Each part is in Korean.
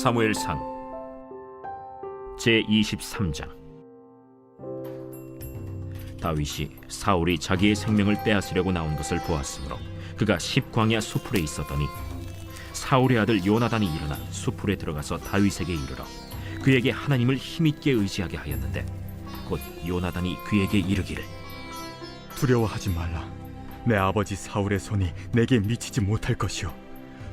사무엘상 제23장. 다윗이 사울이 자기의 생명을 빼앗으려고 나온 것을 보았으므로 그가 십광야 수풀에 있었더니 사울의 아들 요나단이 일어나 수풀에 들어가서 다윗에게 이르러 그에게 하나님을 힘있게 의지하게 하였는데, 곧 요나단이 그에게 이르기를, 두려워하지 말라. 내 아버지 사울의 손이 내게 미치지 못할 것이요,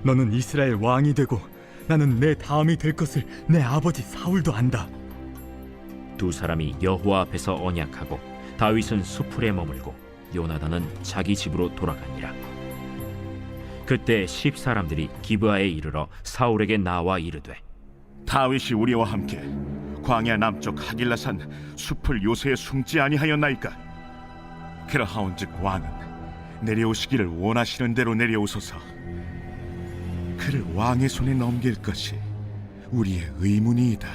너는 이스라엘 왕이 되고 나는 내 다음이 될 것을 내 아버지 사울도 안다. 두 사람이 여호와 앞에서 언약하고 다윗은 수풀에 머물고 요나단은 자기 집으로 돌아가니라. 그때 십 사람들이 기브아에 이르러 사울에게 나와 이르되, 다윗이 우리와 함께 광야 남쪽 하길라산 숲을 요새에 숨지 아니하였나이까? 그러하온즉 왕은 내려오시기를 원하시는 대로 내려오소서. 그를 왕의 손에 넘길 것이 우리의 의문이이다.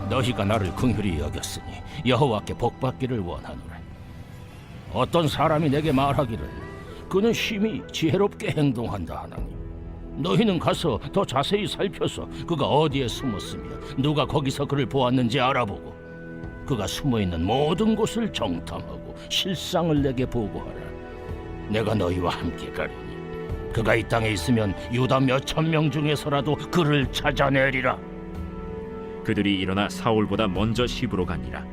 너희가 나를 긍휼히 여겼으니 여호와께 복받기를 원하노라. 어떤 사람이 내게 말하기를 그는 심히 지혜롭게 행동한다 하나니, 너희는 가서 더 자세히 살펴서 그가 어디에 숨었으며 누가 거기서 그를 보았는지 알아보고 그가 숨어있는 모든 곳을 정탐하고 실상을 내게 보고하라. 내가 너희와 함께 가리니 그가 이 땅에 있으면 유다 몇천 명 중에서라도 그를 찾아내리라. 그들이 일어나 사울보다 먼저 시브로 가니라.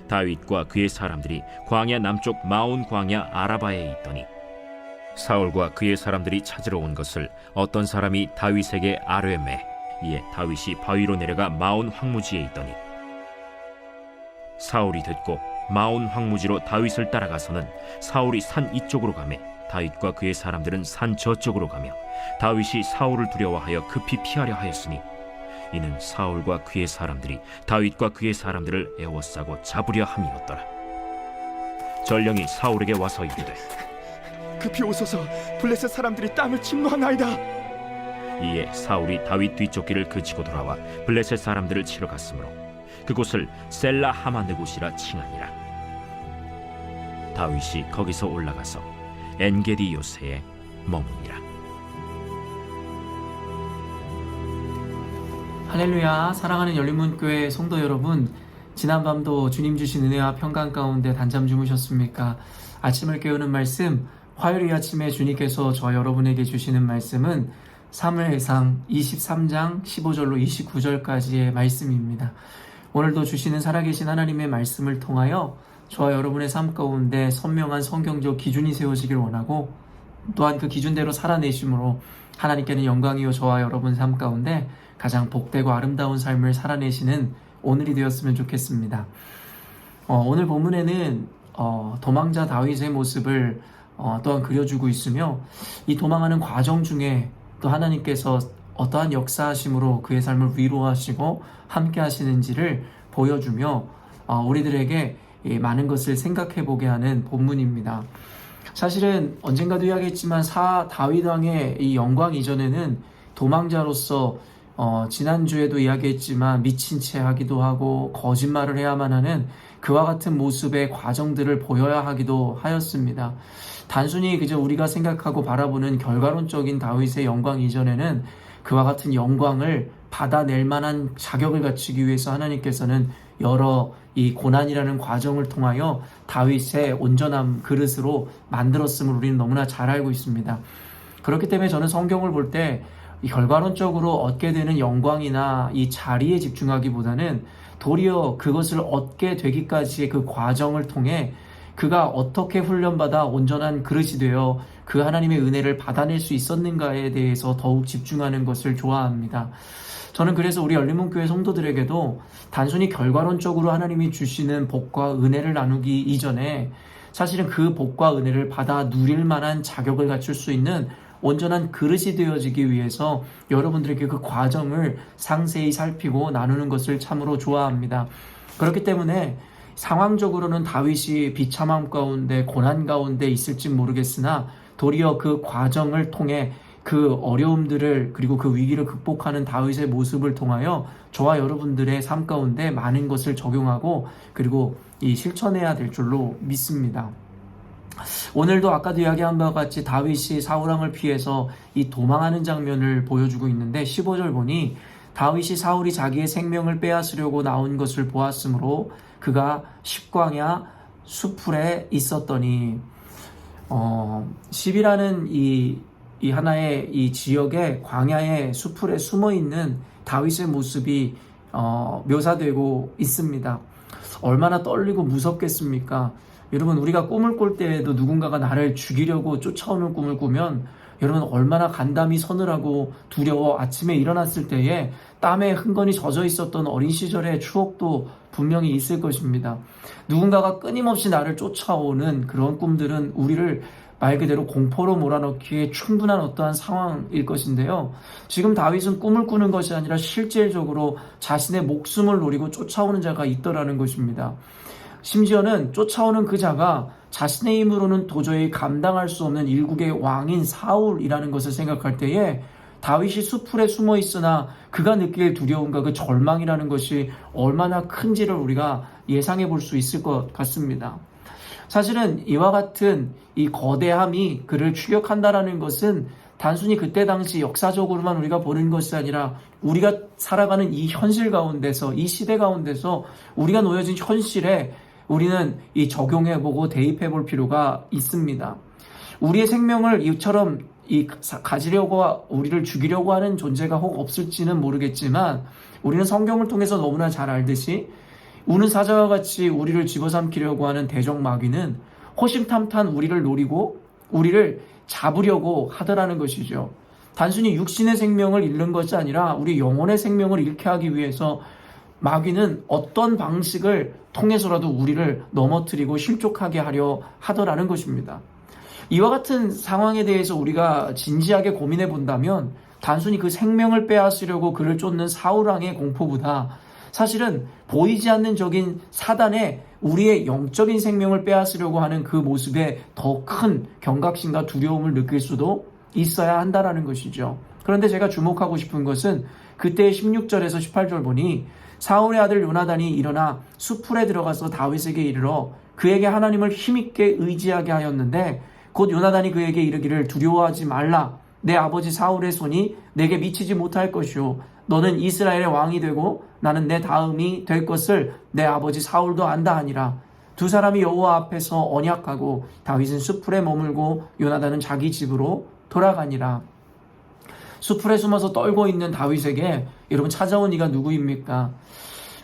다윗과 그의 사람들이 광야 남쪽 마온 광야 아라바에 있더니 사울과 그의 사람들이 찾으러 온 것을 어떤 사람이 다윗에게 아뢰매, 이에 다윗이 바위로 내려가 마온 황무지에 있더니 사울이 듣고 마온 황무지로 다윗을 따라가서는 사울이 산 이쪽으로 가매 다윗과 그의 사람들은 산 저쪽으로 가며 다윗이 사울을 두려워하여 급히 피하려 하였으니, 이는 사울과 그의 사람들이 다윗과 그의 사람들을 에워싸고 잡으려 함이었더라. 전령이 사울에게 와서 이르되, 급히 오소서. 블레셋 사람들이 땅을 침노하나이다. 이에 사울이 다윗 뒤쫓기를 그치고 돌아와 블레셋 사람들을 치러 갔으므로 그곳을 셀라 하마느곳이라 칭하니라. 다윗이 거기서 올라가서 엔게디 요새에 머무니라. 할렐루야. 사랑하는 열린문교회 성도 여러분, 지난밤도 주님 주신 은혜와 평강 가운데 단잠 주무셨습니까? 아침을 깨우는 말씀, 화요일 아침에 주님께서 저 여러분에게 주시는 말씀은 사무엘상 23장 15절로 29절까지의 말씀입니다. 오늘도 주시는 살아계신 하나님의 말씀을 통하여 저와 여러분의 삶 가운데 선명한 성경적 기준이 세워지길 원하고, 또한 그 기준대로 살아내심으로 하나님께는 영광이요 저와 여러분 삶 가운데 가장 복되고 아름다운 삶을 살아내시는 오늘이 되었으면 좋겠습니다. 오늘 본문에는 도망자 다윗의 모습을 또한 그려주고 있으며, 이 도망하는 과정 중에 또 하나님께서 어떠한 역사하심으로 그의 삶을 위로하시고 함께 하시는지를 보여주며 우리들에게 많은 것을 생각해보게 하는 본문입니다. 사실은 언젠가도 이야기했지만 다윗 왕의 이 영광 이전에는 도망자로서 지난주에도 이야기했지만 미친 채 하기도 하고 거짓말을 해야만 하는 그와 같은 모습의 과정들을 보여야 하기도 하였습니다. 단순히 그저 우리가 생각하고 바라보는 결과론적인 다윗의 영광 이전에는 그와 같은 영광을 받아낼 만한 자격을 갖추기 위해서 하나님께서는 여러 이 고난이라는 과정을 통하여 다윗의 온전한 그릇으로 만들었음을 우리는 너무나 잘 알고 있습니다. 그렇기 때문에 저는 성경을 볼 때 이 결과론적으로 얻게 되는 영광이나 이 자리에 집중하기보다는 도리어 그것을 얻게 되기까지의 그 과정을 통해 그가 어떻게 훈련받아 온전한 그릇이 되어 그 하나님의 은혜를 받아낼 수 있었는가에 대해서 더욱 집중하는 것을 좋아합니다. 저는 그래서 우리 열린문교회 성도들에게도 단순히 결과론적으로 하나님이 주시는 복과 은혜를 나누기 이전에 사실은 그 복과 은혜를 받아 누릴 만한 자격을 갖출 수 있는 온전한 그릇이 되어지기 위해서 여러분들에게 그 과정을 상세히 살피고 나누는 것을 참으로 좋아합니다. 그렇기 때문에 상황적으로는 다윗이 비참함 가운데 고난 가운데 있을지 모르겠으나 도리어 그 과정을 통해 그 어려움들을 그리고 그 위기를 극복하는 다윗의 모습을 통하여 저와 여러분들의 삶 가운데 많은 것을 적용하고 그리고 이 실천해야 될 줄로 믿습니다. 오늘도 아까도 이야기한 바와 같이 다윗이 사울왕을 피해서 이 도망하는 장면을 보여주고 있는데 15절 보니 다윗이 사울이 자기의 생명을 빼앗으려고 나온 것을 보았으므로 그가 십광야 수풀에 있었더니 10이라는 이 하나의 이 지역의 광야의 수풀에 숨어 있는 다윗의 모습이 묘사되고 있습니다. 얼마나 떨리고 무섭겠습니까? 여러분, 우리가 꿈을 꿀 때에도 누군가가 나를 죽이려고 쫓아오는 꿈을 꾸면 여러분 얼마나 간담이 서늘하고 두려워 아침에 일어났을 때에 땀에 흥건히 젖어 있었던 어린 시절의 추억도 분명히 있을 것입니다. 누군가가 끊임없이 나를 쫓아오는 그런 꿈들은 우리를 말 그대로 공포로 몰아넣기에 충분한 어떠한 상황일 것인데요. 지금 다윗은 꿈을 꾸는 것이 아니라 실질적으로 자신의 목숨을 노리고 쫓아오는 자가 있더라는 것입니다. 심지어는 쫓아오는 그 자가 자신의 힘으로는 도저히 감당할 수 없는 일국의 왕인 사울이라는 것을 생각할 때에 다윗이 수풀에 숨어 있으나 그가 느낄 두려움과 그 절망이라는 것이 얼마나 큰지를 우리가 예상해 볼 수 있을 것 같습니다. 사실은 이와 같은 이 거대함이 그를 추격한다라는 것은 단순히 그때 당시 역사적으로만 우리가 보는 것이 아니라 우리가 살아가는 이 현실 가운데서, 이 시대 가운데서 우리가 놓여진 현실에 우리는 이 적용해보고 대입해볼 필요가 있습니다. 우리의 생명을 이처럼 가지려고 우리를 죽이려고 하는 존재가 혹 없을지는 모르겠지만 우리는 성경을 통해서 너무나 잘 알듯이 우는 사자와 같이 우리를 집어삼키려고 하는 대적 마귀는 호심탐탐 우리를 노리고 우리를 잡으려고 하더라는 것이죠. 단순히 육신의 생명을 잃는 것이 아니라 우리 영혼의 생명을 잃게 하기 위해서 마귀는 어떤 방식을 통해서라도 우리를 넘어뜨리고 실족하게 하려 하더라는 것입니다. 이와 같은 상황에 대해서 우리가 진지하게 고민해 본다면 단순히 그 생명을 빼앗으려고 그를 쫓는 사울왕의 공포보다 사실은 보이지 않는 적인 사단의 우리의 영적인 생명을 빼앗으려고 하는 그 모습에 더 큰 경각심과 두려움을 느낄 수도 있어야 한다라는 것이죠. 그런데 제가 주목하고 싶은 것은 그때 16절에서 18절 보니 사울의 아들 요나단이 일어나 수풀에 들어가서 다윗에게 이르러 그에게 하나님을 힘있게 의지하게 하였는데 곧 요나단이 그에게 이르기를 두려워하지 말라. 내 아버지 사울의 손이 내게 미치지 못할 것이요 너는 이스라엘의 왕이 되고 나는 내 다음이 될 것을 내 아버지 사울도 안다 하니라. 두 사람이 여호와 앞에서 언약하고 다윗은 수풀에 머물고 요나단은 자기 집으로 돌아가니라. 수풀에 숨어서 떨고 있는 다윗에게 여러분 찾아온 이가 누구입니까?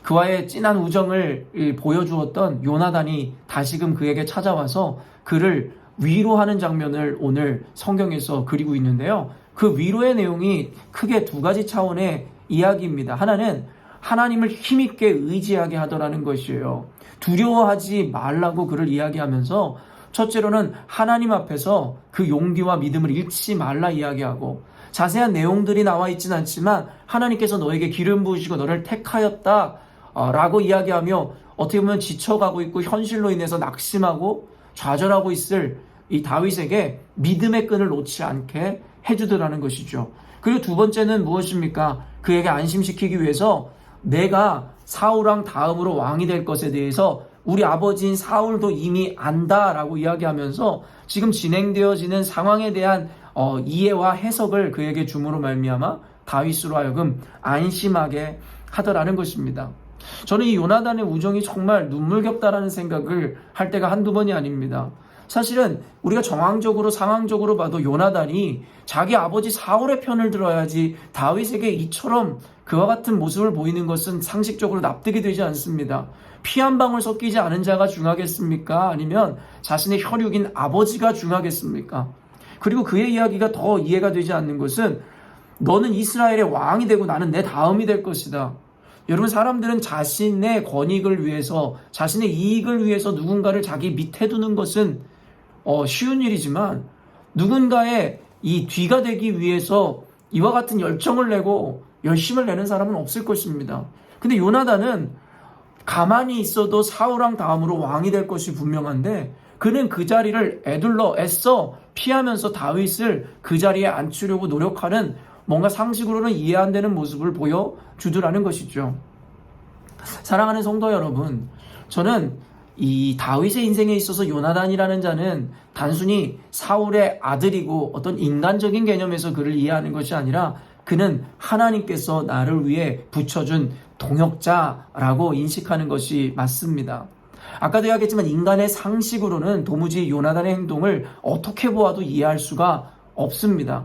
그와의 진한 우정을 보여주었던 요나단이 다시금 그에게 찾아와서 그를 위로하는 장면을 오늘 성경에서 그리고 있는데요. 그 위로의 내용이 크게 두 가지 차원의 이야기입니다. 하나는 하나님을 힘있게 의지하게 하더라는 것이에요. 두려워하지 말라고 그를 이야기하면서 첫째로는 하나님 앞에서 그 용기와 믿음을 잃지 말라 이야기하고 자세한 내용들이 나와 있지는 않지만 하나님께서 너에게 기름 부으시고 너를 택하였다 라고 이야기하며 어떻게 보면 지쳐가고 있고 현실로 인해서 낙심하고 좌절하고 있을 이 다윗에게 믿음의 끈을 놓지 않게 해주더라는 것이죠. 그리고 두 번째는 무엇입니까? 그에게 안심시키기 위해서 내가 사울왕 다음으로 왕이 될 것에 대해서 우리 아버지인 사울도 이미 안다라고 이야기하면서 지금 진행되어지는 상황에 대한 이해와 해석을 그에게 줌으로 말미암아 다윗으로 하여금 안심하게 하더라는 것입니다. 저는 이 요나단의 우정이 정말 눈물겹다라는 생각을 할 때가 한두 번이 아닙니다. 사실은 우리가 정황적으로 상황적으로 봐도 요나단이 자기 아버지 사울의 편을 들어야지 다윗에게 이처럼 그와 같은 모습을 보이는 것은 상식적으로 납득이 되지 않습니다. 피 한 방울 섞이지 않은 자가 중하겠습니까? 아니면 자신의 혈육인 아버지가 중하겠습니까? 그리고 그의 이야기가 더 이해가 되지 않는 것은 너는 이스라엘의 왕이 되고 나는 내 다음이 될 것이다. 여러분, 사람들은 자신의 권익을 위해서 자신의 이익을 위해서 누군가를 자기 밑에 두는 것은 쉬운 일이지만 누군가의 이 뒤가 되기 위해서 이와 같은 열정을 내고 열심을 내는 사람은 없을 것입니다. 근데 요나단은 가만히 있어도 사울왕 다음으로 왕이 될 것이 분명한데 그는 그 자리를 애써 피하면서 다윗을 그 자리에 앉히려고 노력하는 뭔가 상식으로는 이해 안 되는 모습을 보여주더라는 것이죠. 사랑하는 성도 여러분, 저는 이 다윗의 인생에 있어서 요나단이라는 자는 단순히 사울의 아들이고 어떤 인간적인 개념에서 그를 이해하는 것이 아니라 그는 하나님께서 나를 위해 붙여준 동역자라고 인식하는 것이 맞습니다. 아까도 이야기했지만 인간의 상식으로는 도무지 요나단의 행동을 어떻게 보아도 이해할 수가 없습니다.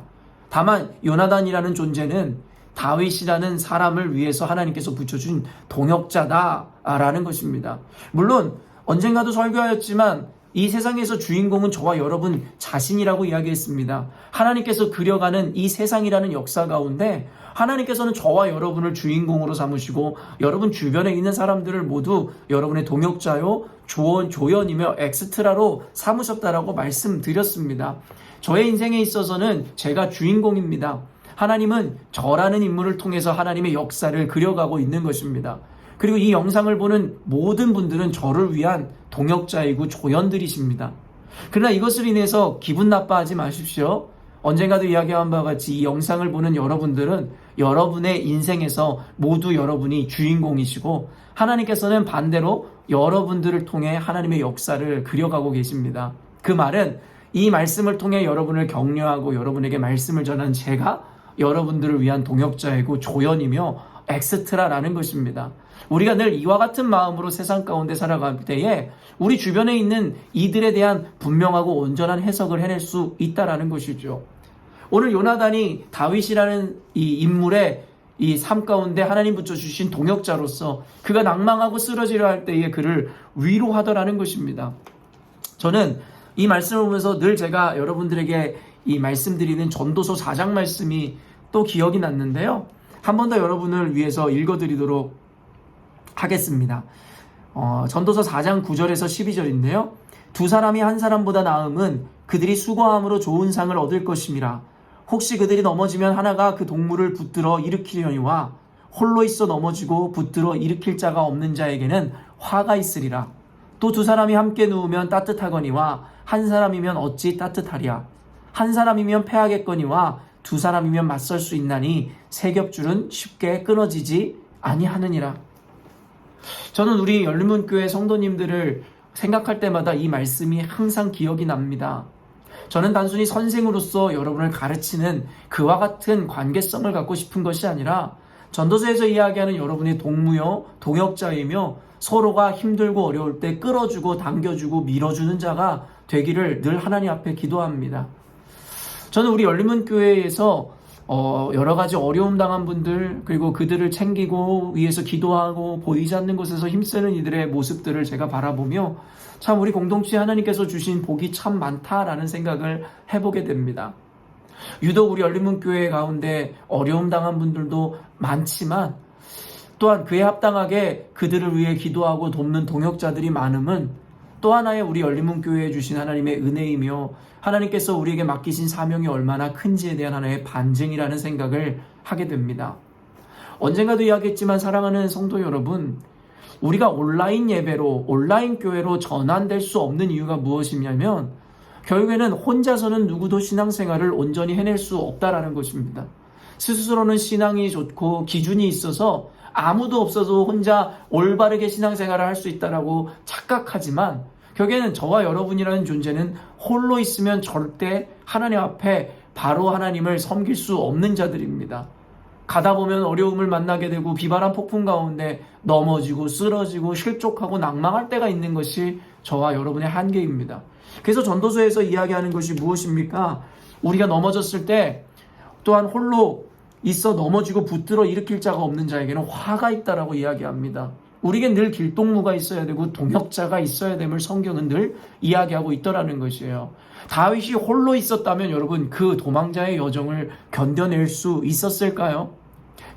다만 요나단이라는 존재는 다윗이라는 사람을 위해서 하나님께서 붙여준 동역자다라는 것입니다. 물론 언젠가도 설교하였지만 이 세상에서 주인공은 저와 여러분 자신이라고 이야기했습니다. 하나님께서 그려가는 이 세상이라는 역사 가운데 하나님께서는 저와 여러분을 주인공으로 삼으시고 여러분 주변에 있는 사람들을 모두 여러분의 동역자요, 조연이며 엑스트라로 삼으셨다라고 말씀드렸습니다. 저의 인생에 있어서는 제가 주인공입니다. 하나님은 저라는 인물을 통해서 하나님의 역사를 그려가고 있는 것입니다. 그리고 이 영상을 보는 모든 분들은 저를 위한 동역자이고 조연들이십니다. 그러나 이것을 인해서 기분 나빠하지 마십시오. 언젠가도 이야기한 바와 같이 이 영상을 보는 여러분들은 여러분의 인생에서 모두 여러분이 주인공이시고 하나님께서는 반대로 여러분들을 통해 하나님의 역사를 그려가고 계십니다. 그 말은 이 말씀을 통해 여러분을 격려하고 여러분에게 말씀을 전한 제가 여러분들을 위한 동역자이고 조연이며 엑스트라라는 것입니다. 우리가 늘 이와 같은 마음으로 세상 가운데 살아갈 때에 우리 주변에 있는 이들에 대한 분명하고 온전한 해석을 해낼 수 있다라는 것이죠. 오늘 요나단이 다윗이라는 이 인물의 이 삶 가운데 하나님 붙여주신 동역자로서 그가 낭망하고 쓰러지려 할 때에 그를 위로하더라는 것입니다. 저는 이 말씀을 보면서 늘 제가 여러분들에게 이 말씀드리는 전도서 4장 말씀이 또 기억이 났는데요. 한 번 더 여러분을 위해서 읽어드리도록 하겠습니다. 전도서 4장 9절에서 12절인데요. 두 사람이 한 사람보다 나음은 그들이 수고함으로 좋은 상을 얻을 것임이라. 혹시 그들이 넘어지면 하나가 그 동물을 붙들어 일으키려니와 홀로 있어 넘어지고 붙들어 일으킬 자가 없는 자에게는 화가 있으리라. 또 두 사람이 함께 누우면 따뜻하거니와 한 사람이면 어찌 따뜻하랴. 한 사람이면 패하겠거니와 두 사람이면 맞설 수 있나니 세 겹줄은 쉽게 끊어지지 아니하느니라. 저는 우리 열린문교회 성도님들을 생각할 때마다 이 말씀이 항상 기억이 납니다. 저는 단순히 선생으로서 여러분을 가르치는 그와 같은 관계성을 갖고 싶은 것이 아니라 전도서에서 이야기하는 여러분의 동무요, 동역자이며 서로가 힘들고 어려울 때 끌어주고 당겨주고 밀어주는 자가 되기를 늘 하나님 앞에 기도합니다. 저는 우리 열린문교회에서 여러 가지 어려움 당한 분들 그리고 그들을 챙기고 위해서 기도하고 보이지 않는 곳에서 힘쓰는 이들의 모습들을 제가 바라보며 참 우리 공동체에 하나님께서 주신 복이 참 많다라는 생각을 해보게 됩니다. 유독 우리 열린문교회 가운데 어려움 당한 분들도 많지만 또한 그에 합당하게 그들을 위해 기도하고 돕는 동역자들이 많음은 또 하나의 우리 열린문교회에 주신 하나님의 은혜이며 하나님께서 우리에게 맡기신 사명이 얼마나 큰지에 대한 하나의 반증이라는 생각을 하게 됩니다. 언젠가도 이야기했지만 사랑하는 성도 여러분, 우리가 온라인 예배로 온라인 교회로 전환될 수 없는 이유가 무엇이냐면 결국에는 혼자서는 누구도 신앙생활을 온전히 해낼 수 없다라는 것입니다. 스스로는 신앙이 좋고 기준이 있어서 아무도 없어도 혼자 올바르게 신앙생활을 할 수 있다라고 착각하지만 결국에는 저와 여러분이라는 존재는 홀로 있으면 절대 하나님 앞에 바로 하나님을 섬길 수 없는 자들입니다. 가다 보면 어려움을 만나게 되고 비바람 폭풍 가운데 넘어지고 쓰러지고 실족하고 낭망할 때가 있는 것이 저와 여러분의 한계입니다. 그래서 전도서에서 이야기하는 것이 무엇입니까? 우리가 넘어졌을 때 또한 홀로 있어 넘어지고 붙들어 일으킬 자가 없는 자에게는 화가 있다라고 이야기합니다. 우리에게 늘 길동무가 있어야 되고 동역자가 있어야 됨을 성경은 늘 이야기하고 있더라는 것이에요. 다윗이 홀로 있었다면 여러분 그 도망자의 여정을 견뎌낼 수 있었을까요?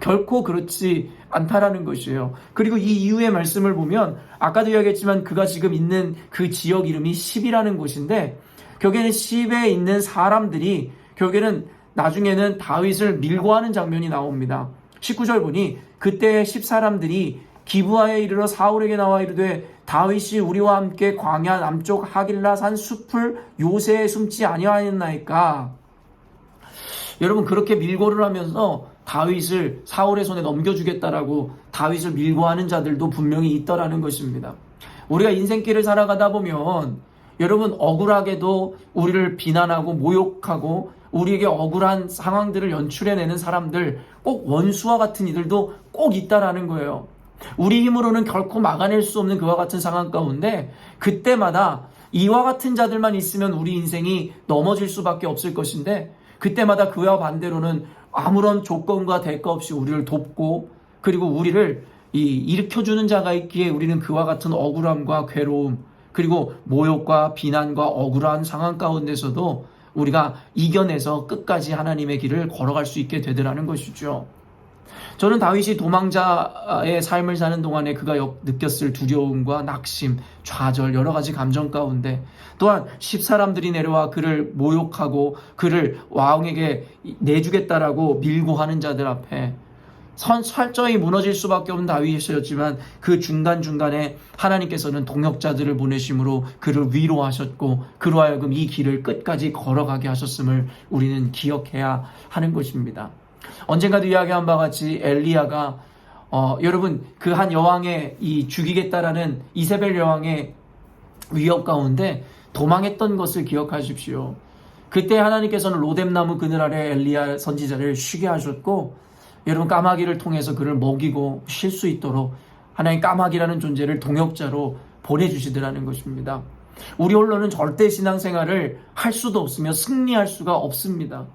결코 그렇지 않다라는 것이에요. 그리고 이 이후의 말씀을 보면 아까도 이야기했지만 그가 지금 있는 그 지역 이름이 십이라는 곳인데 결국에는 십에 있는 사람들이 결국에는 나중에는 다윗을 밀고 하는 장면이 나옵니다. 19절 보니 그때 십 사람들이 기브아에 이르러 사울에게 나와 이르되 다윗이 우리와 함께 광야 남쪽 하길라 산 숲을 요새에 숨지 아니하였나이까. 여러분 그렇게 밀고를 하면서 다윗을 사울의 손에 넘겨주겠다라고 다윗을 밀고 하는 자들도 분명히 있더라는 것입니다. 우리가 인생길을 살아가다 보면 여러분 억울하게도 우리를 비난하고 모욕하고 우리에게 억울한 상황들을 연출해내는 사람들, 꼭 원수와 같은 이들도 꼭 있다라는 거예요. 우리 힘으로는 결코 막아낼 수 없는 그와 같은 상황 가운데 그때마다 이와 같은 자들만 있으면 우리 인생이 넘어질 수밖에 없을 것인데, 그때마다 그와 반대로는 아무런 조건과 대가 없이 우리를 돕고 그리고 우리를 일으켜주는 자가 있기에 우리는 그와 같은 억울함과 괴로움 그리고 모욕과 비난과 억울한 상황 가운데서도 우리가 이겨내서 끝까지 하나님의 길을 걸어갈 수 있게 되더라는 것이죠. 저는 다윗이 도망자의 삶을 사는 동안에 그가 느꼈을 두려움과 낙심, 좌절, 여러 가지 감정 가운데, 또한 10사람들이 내려와 그를 모욕하고 그를 왕에게 내주겠다라고 밀고 하는 자들 앞에 철저히 무너질 수밖에 없는 다윗이었지만 그 중간중간에 하나님께서는 동역자들을 보내심으로 그를 위로하셨고 그로 하여금 이 길을 끝까지 걸어가게 하셨음을 우리는 기억해야 하는 것입니다. 언젠가도 이야기한 바와 같이 엘리야가 여러분 그 한 여왕의 이 죽이겠다라는 이세벨 여왕의 위협 가운데 도망했던 것을 기억하십시오. 그때 하나님께서는 로뎀나무 그늘 아래 엘리야 선지자를 쉬게 하셨고, 여러분 까마귀를 통해서 그를 먹이고 쉴 수 있도록 하나님 까마귀라는 존재를 동역자로 보내주시더라는 것입니다. 우리 홀로는 절대 신앙생활을 할 수도 없으며 승리할 수가 없습니다.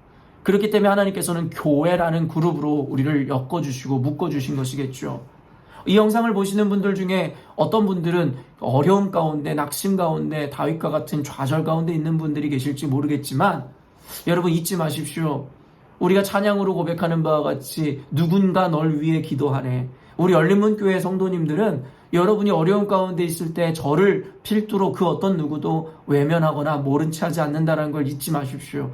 그렇기 때문에 하나님께서는 교회라는 그룹으로 우리를 엮어주시고 묶어주신 것이겠죠. 이 영상을 보시는 분들 중에 어떤 분들은 어려움 가운데, 낙심 가운데, 다윗과 같은 좌절 가운데 있는 분들이 계실지 모르겠지만 여러분 잊지 마십시오. 우리가 찬양으로 고백하는 바와 같이 누군가 널 위해 기도하네. 우리 열린문교회 성도님들은 여러분이 어려움 가운데 있을 때 저를 필두로 그 어떤 누구도 외면하거나 모른 체 하지 않는다는 걸 잊지 마십시오.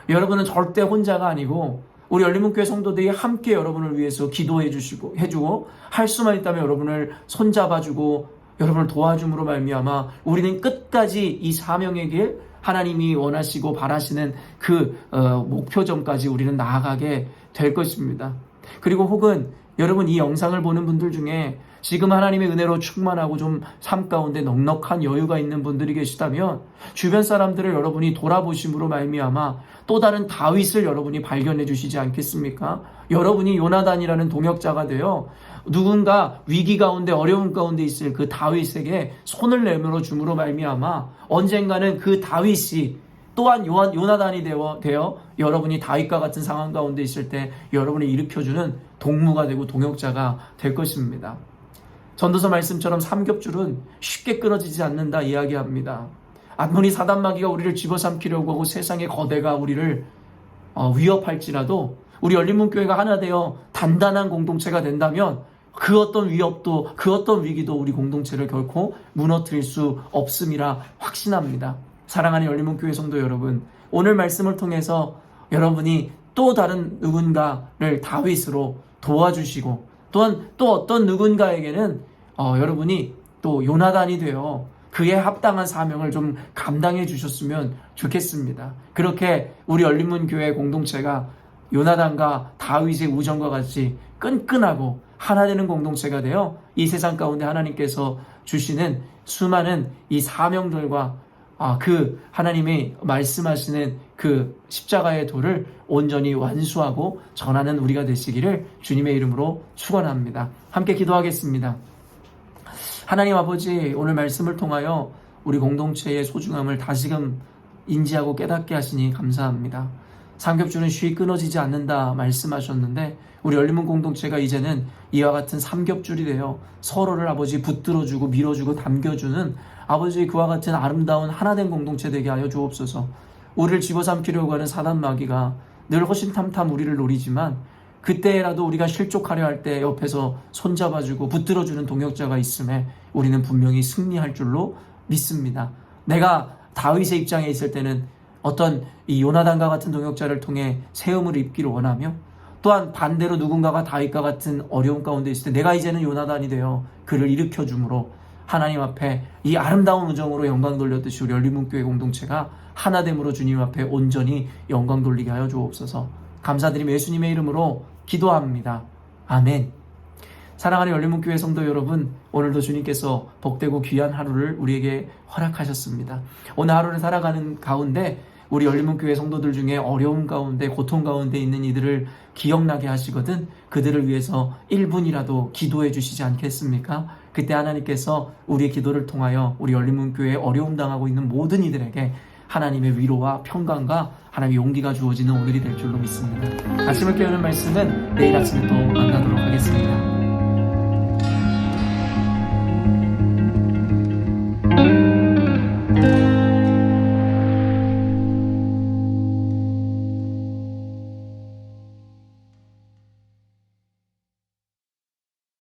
여러분은 절대 혼자가 아니고 우리 열린문교회 성도들이 함께 여러분을 위해서 기도해 주시고 해주고 할 수만 있다면 여러분을 손잡아주고 여러분을 도와줌으로 말미암아 우리는 끝까지 이 사명의 길, 하나님이 원하시고 바라시는 그 목표점까지 우리는 나아가게 될 것입니다. 그리고 혹은 여러분 이 영상을 보는 분들 중에 지금 하나님의 은혜로 충만하고 좀 삶 가운데 넉넉한 여유가 있는 분들이 계시다면 주변 사람들을 여러분이 돌아보심으로 말미암아 또 다른 다윗을 여러분이 발견해 주시지 않겠습니까? 여러분이 요나단이라는 동역자가 되어 누군가 위기 가운데 어려움 가운데 있을 그 다윗에게 손을 내밀어 줌으로 말미암아 언젠가는 그 다윗이 또한 요나단이 되어 여러분이 다윗과 같은 상황 가운데 있을 때 여러분을 일으켜주는 동무가 되고 동역자가 될 것입니다. 전도서 말씀처럼 삼겹줄은 쉽게 끊어지지 않는다 이야기합니다. 아무리 사단마귀가 우리를 집어삼키려고 하고 세상의 거대가 우리를 위협할지라도 우리 열린문교회가 하나 되어 단단한 공동체가 된다면 그 어떤 위협도 그 어떤 위기도 우리 공동체를 결코 무너뜨릴 수 없음이라 확신합니다. 사랑하는 열린문교회 성도 여러분, 오늘 말씀을 통해서 여러분이 또 다른 누군가를 다윗으로 도와주시고 또한 또 어떤 누군가에게는 여러분이 또 요나단이 되어 그에 합당한 사명을 좀 감당해 주셨으면 좋겠습니다. 그렇게 우리 열린문교회 공동체가 요나단과 다윗의 우정과 같이 끈끈하고 하나 되는 공동체가 되어 이 세상 가운데 하나님께서 주시는 수많은 이 사명들과 그 하나님이 말씀하시는 그 십자가의 도를 온전히 완수하고 전하는 우리가 되시기를 주님의 이름으로 축원합니다. 함께 기도하겠습니다. 하나님 아버지, 오늘 말씀을 통하여 우리 공동체의 소중함을 다시금 인지하고 깨닫게 하시니 감사합니다. 삼겹줄은 쉬이 끊어지지 않는다 말씀하셨는데 우리 열린문 공동체가 이제는 이와 같은 삼겹줄이 되어 서로를 아버지 붙들어주고 밀어주고 당겨주는 아버지 그와 같은 아름다운 하나된 공동체 되게 하여 주옵소서. 우리를 집어삼키려고 하는 사단마귀가 늘 허심탄탄 우리를 노리지만 그때라도 우리가 실족하려 할 때 옆에서 손잡아주고 붙들어주는 동역자가 있음에 우리는 분명히 승리할 줄로 믿습니다. 내가 다윗의 입장에 있을 때는 어떤 이 요나단과 같은 동역자를 통해 세움을 입기를 원하며 또한 반대로 누군가가 다윗과 같은 어려움 가운데 있을 때 내가 이제는 요나단이 되어 그를 일으켜줌으로 하나님 앞에 이 아름다운 우정으로 영광 돌렸듯이 우리 열린문교회 공동체가 하나됨으로 주님 앞에 온전히 영광 돌리게 하여 주옵소서. 감사드리며 예수님의 이름으로 기도합니다. 아멘. 사랑하는 열린문교회 성도 여러분, 오늘도 주님께서 복되고 귀한 하루를 우리에게 허락하셨습니다. 오늘 하루를 살아가는 가운데 우리 열린문교회 성도들 중에 어려움 가운데 고통 가운데 있는 이들을 기억나게 하시거든 그들을 위해서 1분이라도 기도해 주시지 않겠습니까? 그때 하나님께서 우리의 기도를 통하여 우리 열린문교회에 어려움 당하고 있는 모든 이들에게 하나님의 위로와 평강과 하나님의 용기가 주어지는 오늘이 될 줄로 믿습니다. 아침을 깨우는 말씀은 내일 아침에 또 만나도록 하겠습니다.